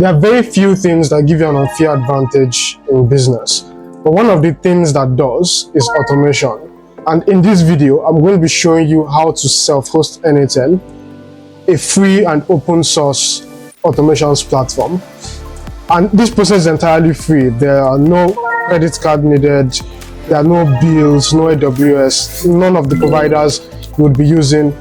There are very few things that give you an unfair advantage in business, but one of the things that does is automation. And in this video, I'm going to be showing you how to self-host N8N, a free and open source automations platform. And this process is entirely free. There are no credit card needed, there are no bills, no AWS, none of the providers you would be using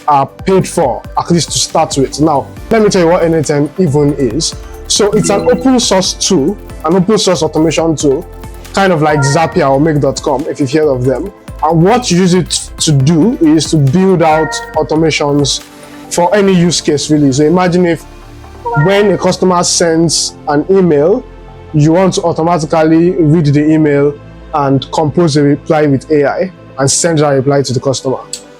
are paid for, at least to start with. Now, let me tell you what N8N even is. So it's an open source tool, an open source automation tool, kind of like Zapier or Make.com, if you've heard of them. And what you use it to do is to build out automations for any use case, really. So imagine if when a customer sends an email, you want to automatically read the email and compose a reply with AI and send that reply to the customer.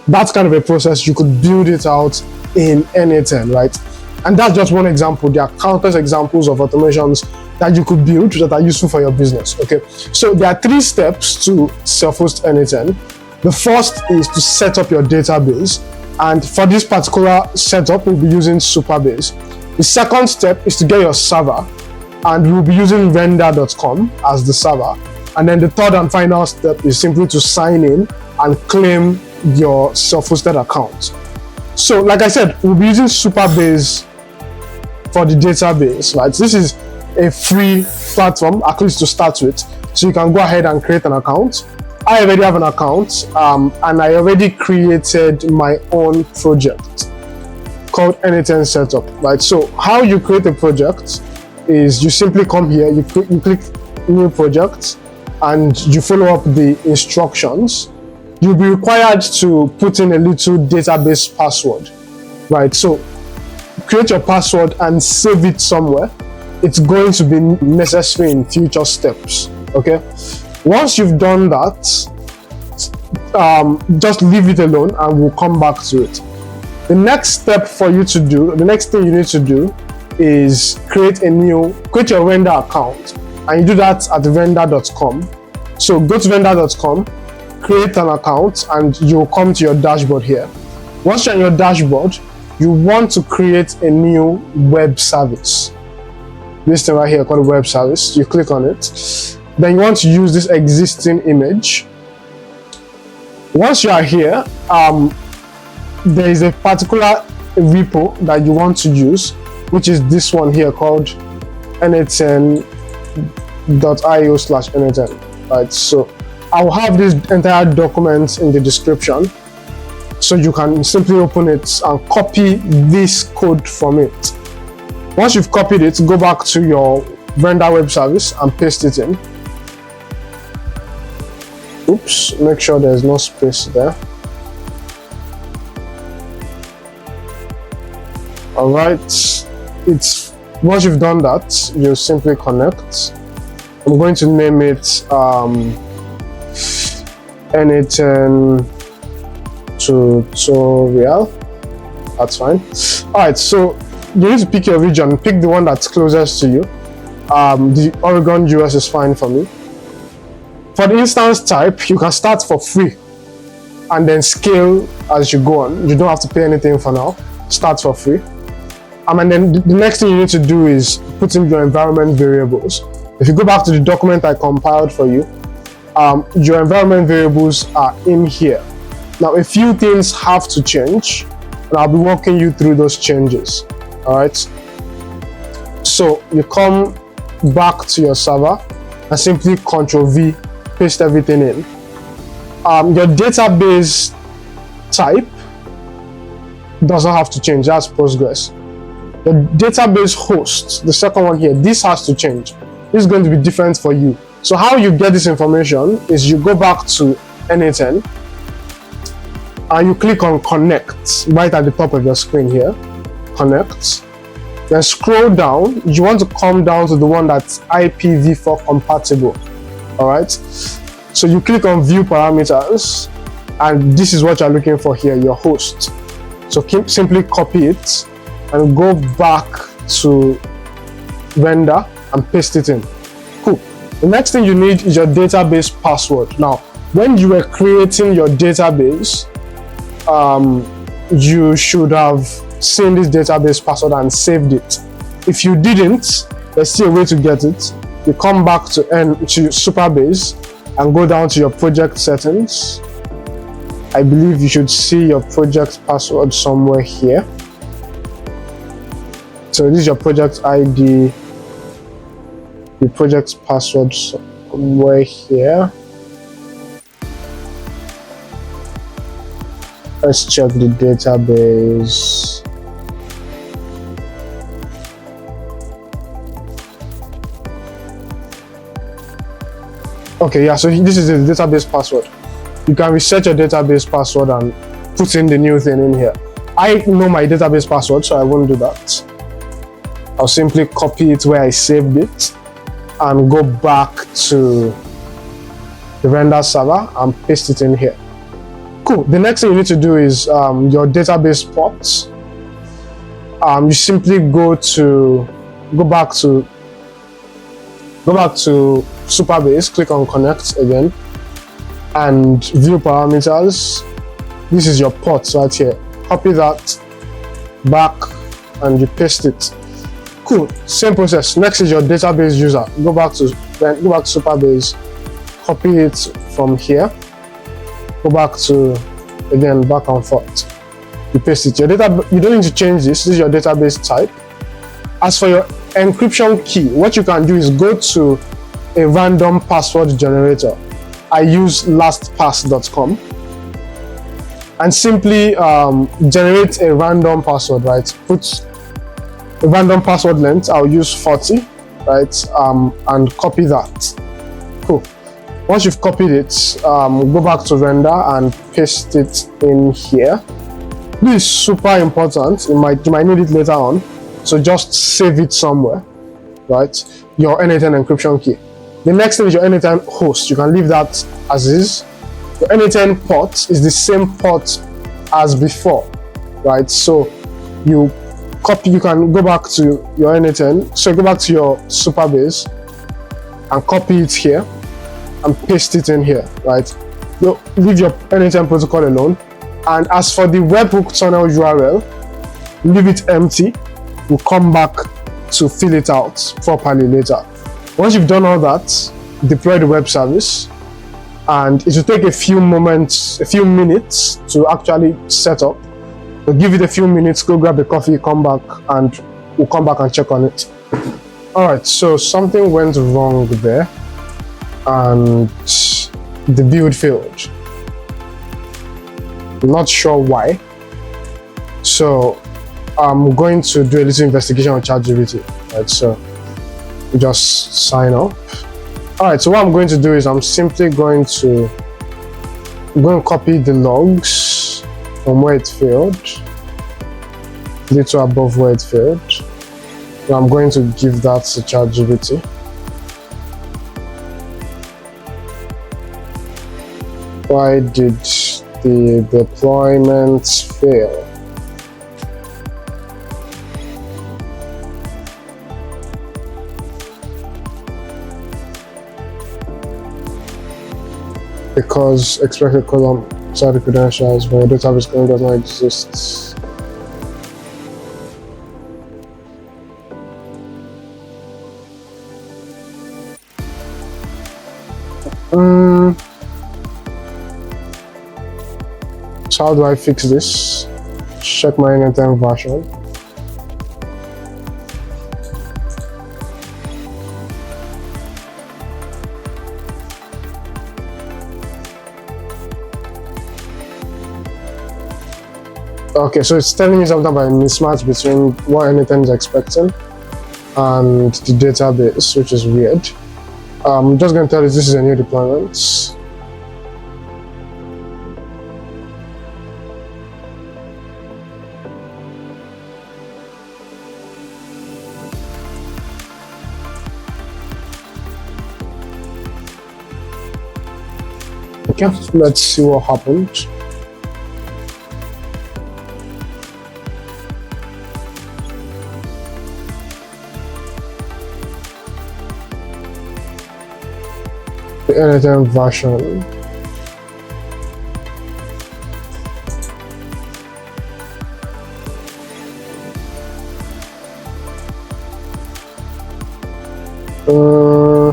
That's kind of a process. You could build it out in N8N, right? And that's just one example. There are countless examples of automations that you could build that are useful for your business, okay? So there are 3 steps to self-host N8N. The first is to set up your database. And for this particular setup, we'll be using Supabase. The second step is to get your server, and we'll be using render.com as the server. And then the third and final step is simply to sign in and claim your self-hosted account. So like I said, we'll be using Supabase for the database, right? This is a free platform, at least to start with. So you can go ahead and create an account. I already have an account, and I already created my own project called N8N Setup, right? So how you create a project is you simply come here, you click new project, and you follow up the instructions. You'll be required to put in a little database password, right? So create your password and save it somewhere. It's going to be necessary in future steps, okay? Once you've done that, just leave it alone and we'll come back to it. The next step for you to do, the next thing you need to do is create your render account, and you do that at render.com. So go to render.com, create an account, and you'll come to your dashboard here. Once you're on your dashboard, you want to create a new web service. This thing right here called web service. You click on it. Then you want to use this existing image. Once you are here, there is a particular repo that you want to use, which is this one here called n8n.io/n8n, right? So I will have this entire document in the description, so you can simply open it and copy this code from it. Once you've copied it, go back to your render web service and paste it in. Oops, make sure there's no space there. All right, once you've done that, you simply connect. I'm going to name it N8N tutorial. That's fine. All right, so you need to pick your region. Pick the one that's closest to you. The Oregon, US is fine for me. For the instance type, you can start for free and then scale as you go on. You don't have to pay anything for now. Start for free. And then the next thing you need to do is put in your environment variables. If you go back to the document I compiled for you, your environment variables are in here. Now, a few things have to change, and I'll be walking you through those changes. All right. So you come back to your server and simply Ctrl+V, paste everything in. Your database type doesn't have to change. That's Postgres. The database host, the second one here, this has to change. This is going to be different for you. So how you get this information is you go back to N8N and you click on connect right at the top of your screen here. Connect. Then scroll down. You want to come down to the one that's IPv4 compatible. All right. So you click on view parameters, and this is what you're looking for here, your host. So simply copy it and go back to render and paste it in. Cool. The next thing you need is your database password. Now, when you were creating your database, you should have seen this database password and saved it. If you didn't, there's still a way to get it. You come back to Supabase and go down to your project settings. I believe you should see your project password somewhere here. So this is your project ID, the project password somewhere here. Let's check the database. Okay, yeah, so this is the database password. You can reset your database password and put in the new thing in here. I know my database password, so I won't do that. I'll simply copy it where I saved it and go back to the render server and paste it in here. Cool. The next thing you need to do is your database ports. You simply go back to Supabase, click on connect again, and view parameters. This is your ports right here. Copy that back and you paste it. Cool. Same process. Next is your database user. Go back to Supabase, copy it from here. Go back to, again, back and forth. You paste it. You don't need to change this. This is your database type. As for your encryption key, what you can do is go to a random password generator. I use lastpass.com and simply generate a random password, right? Put a random password length. I'll use 40, right? And copy that. Cool. Once you've copied it, go back to render and paste it in here. This is super important. You might need it later on, so just save it somewhere, right? Your N8N encryption key. The next thing is your N8N host. You can leave that as is. Your N8N port is the same port as before, right? So you can go back to your N8N. So go back to your Supabase and copy it here and paste it in here, right? Leave your N8N protocol alone. And as for the webhook tunnel URL, leave it empty. We'll come back to fill it out properly later. Once you've done all that, deploy the web service, and it will take a few minutes to actually set up. We'll give it a few minutes, go grab a coffee, come back, and we'll come back and check on it. Alright, so something went wrong there, and the build failed. Not sure why. So I'm going to do a little investigation on ChatGPT. Right, so just sign up. Alright, so what I'm going to do is I'm simply going to copy the logs from where it failed, little above where it failed. So I'm going to give that to ChatGPT. Why did the deployment fail? Because expected column inside the credentials when your database column does not exist. So how do I fix this? Check my N8N version. Okay, so it's telling me something about a mismatch between what N8N is expecting and the database, which is weird. I'm just going to tell you this is a new deployment. Okay, let's see what happened. The N8N version. Uh,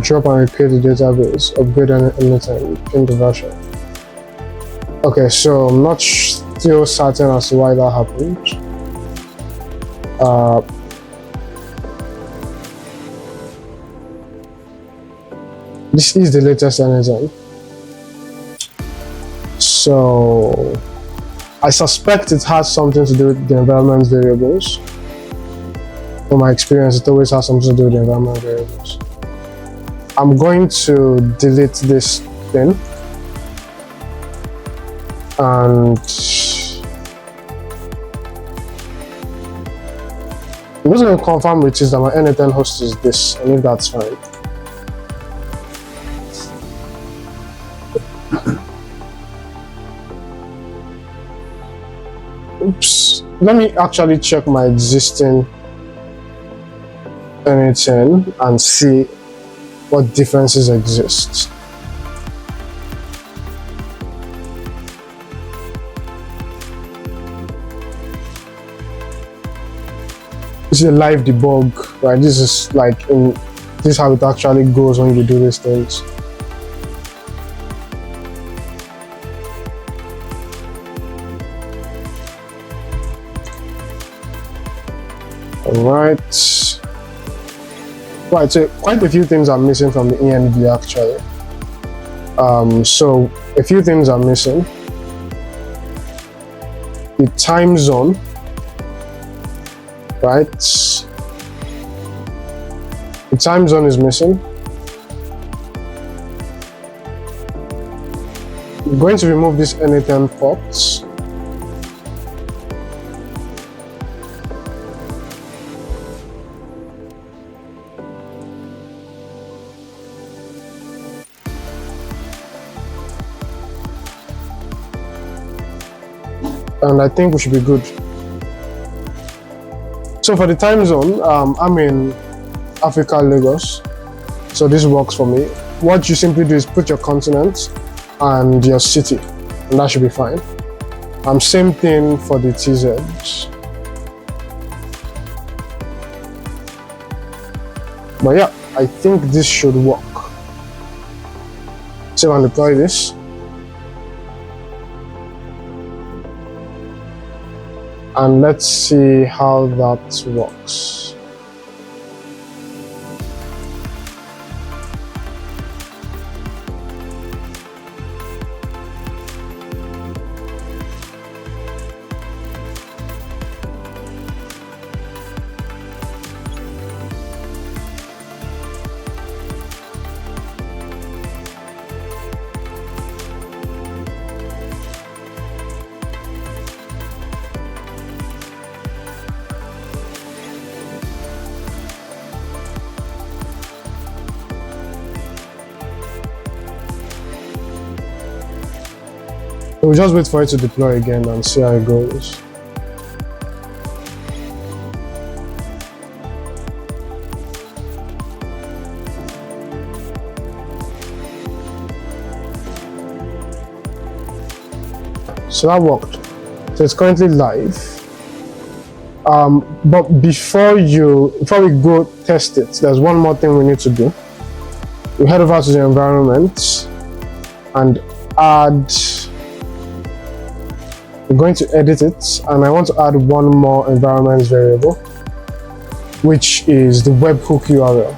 Drop and recreate the database, upgrade anytime, change the version. Okay, so I'm not still certain as to why that happened. This is the latest N8N. So I suspect it has something to do with the environment variables. From my experience, it always has something to do with the environment variables. I'm going to delete this thing, and I'm just going to confirm which is that my N8N host is this, and if that's fine. Oops. Let me actually check my existing N8N and see what differences exist. This is a live debug, right? This is this is how it actually goes when you do these things. Alright. Right, so quite a few things are missing from the ENV actually. So a few things are missing. The time zone, right? The time zone is missing. I'm going to remove this N8N ports. And I think we should be good. So for the time zone, I'm in Africa, Lagos. So this works for me. What you simply do is put your continent and your city, and that should be fine. Same thing for the TZs. But yeah, I think this should work. Save and deploy this. And let's see how that works. We'll just wait for it to deploy again and see how it goes. So that worked. So it's currently live. But before we go test it, there's one more thing we need to do. We head over to the environment and add. We're going to edit it, and I want to add one more environment variable, which is the webhook URL.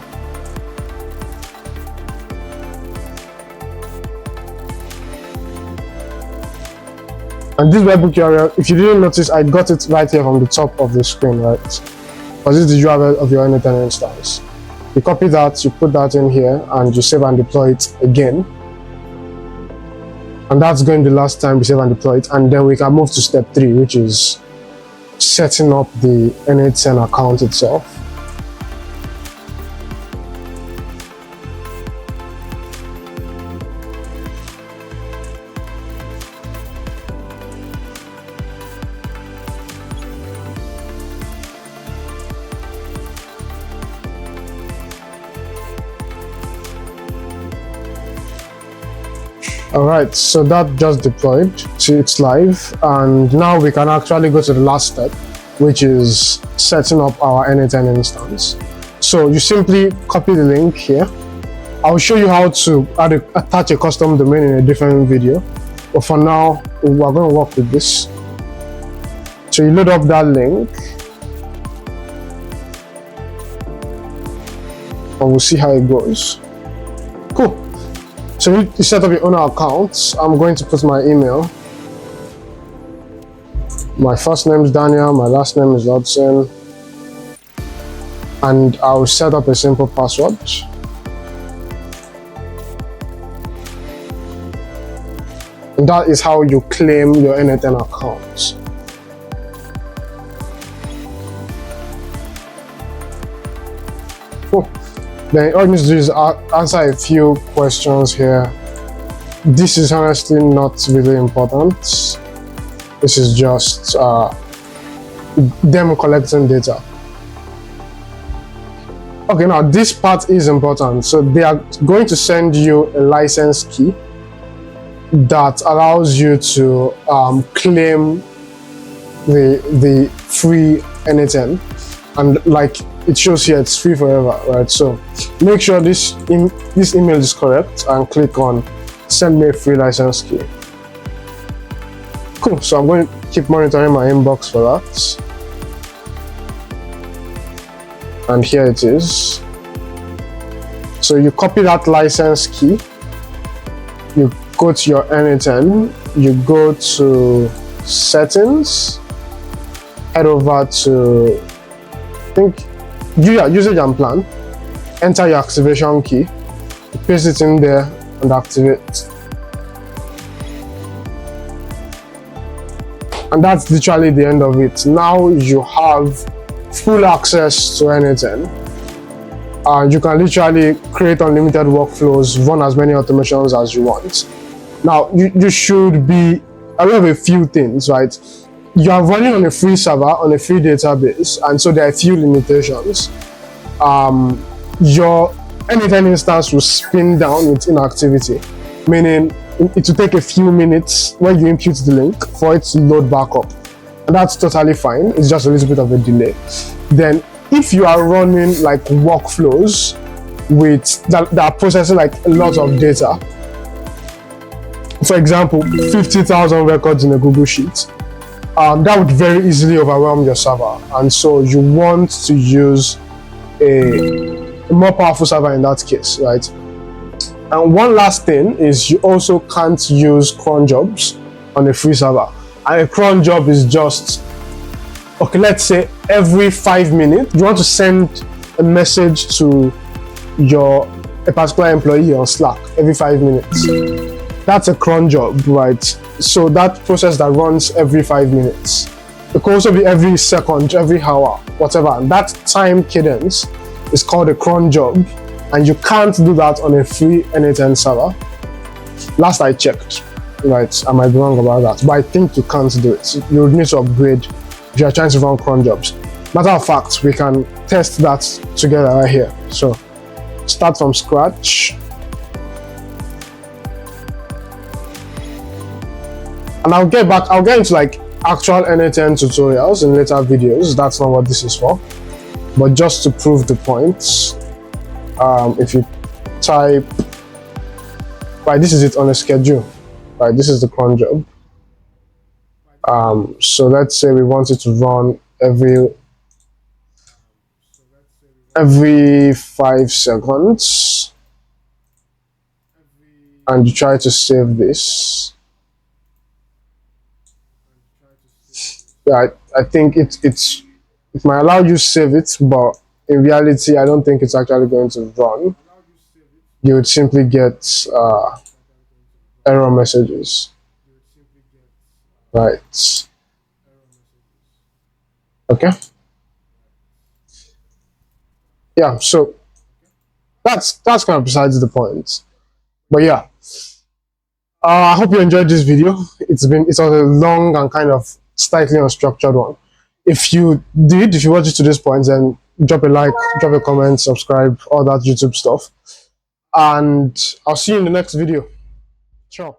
And this webhook URL, if you didn't notice, I got it right here from the top of the screen, right? Because this is the URL of your N8N instance. You copy that, you put that in here, and you save and deploy it again. And that's going to be the last time we save and deploy it, and then we can move to step 3, which is setting up the N8N account itself. All right, so that just deployed, so it's live, and now we can actually go to the last step, which is setting up our N8N instance. So you simply copy the link here. I'll show you how to attach a custom domain in a different video, but for now we're going to work with this. So you load up that link and we'll see how it goes. Cool. So you set up your own account. I'm going to put my email. My first name is Daniel, my last name is Lodson, and I'll set up a simple password. And that is how you claim your N8N account. Cool. Then all you need to do is answer a few questions here. This is honestly not really important. This is just them collecting data. Okay, now this part is important. So they are going to send you a license key that allows you to claim the free N8N, and like it shows here, it's free forever, right? So make sure this email is correct and click on send me a free license key. Cool. So I'm going to keep monitoring my inbox for that, and here it is. So you copy that license key, you go to your N8N, you go to settings, head over to usage and plan, enter your activation key, paste it in there and activate. And that's literally the end of it. Now you have full access to N8N. You can literally create unlimited workflows, run as many automations as you want. Now you should be aware of a few things, right? You are running on a free server, on a free database, and so there are a few limitations. Your N8N instance will spin down with inactivity, meaning it will take a few minutes when you impute the link for it to load back up. And that's totally fine, it's just a little bit of a delay. Then if you are running like workflows that are processing like a lot of data, for example, 50,000 records in a Google Sheet, that would very easily overwhelm your server, and so you want to use a more powerful server in that case, right? And one last thing is you also can't use cron jobs on a free server. And a cron job is just, okay, let's say every 5 minutes you want to send a message to a particular employee on Slack every 5 minutes. That's a cron job, right? So that process that runs every 5 minutes. It could also be every second, every hour, whatever. And that time cadence is called a cron job, and you can't do that on a free N8N server. Last I checked, right? I might be wrong about that, but I think you can't do it. You would need to upgrade if you are trying to run cron jobs. Matter of fact, we can test that together right here. So start from scratch. And I'll get into like actual N8N tutorials in later videos. That's not what this is for. But just to prove the point, if you type, right, this is it on a schedule, right, this is the cron job. So let's say we want it to run every 5 seconds, and you try to save this. Yeah, I think it might allow you to save it, but in reality, I don't think it's actually going to run. You would simply get error messages, right? Okay. Yeah, so that's kind of besides the point. But yeah, I hope you enjoyed this video. It was a long and kind of slightly unstructured one. If you watched it to this point, then drop a like, drop a comment, subscribe, all that YouTube stuff. And I'll see you in the next video. Ciao.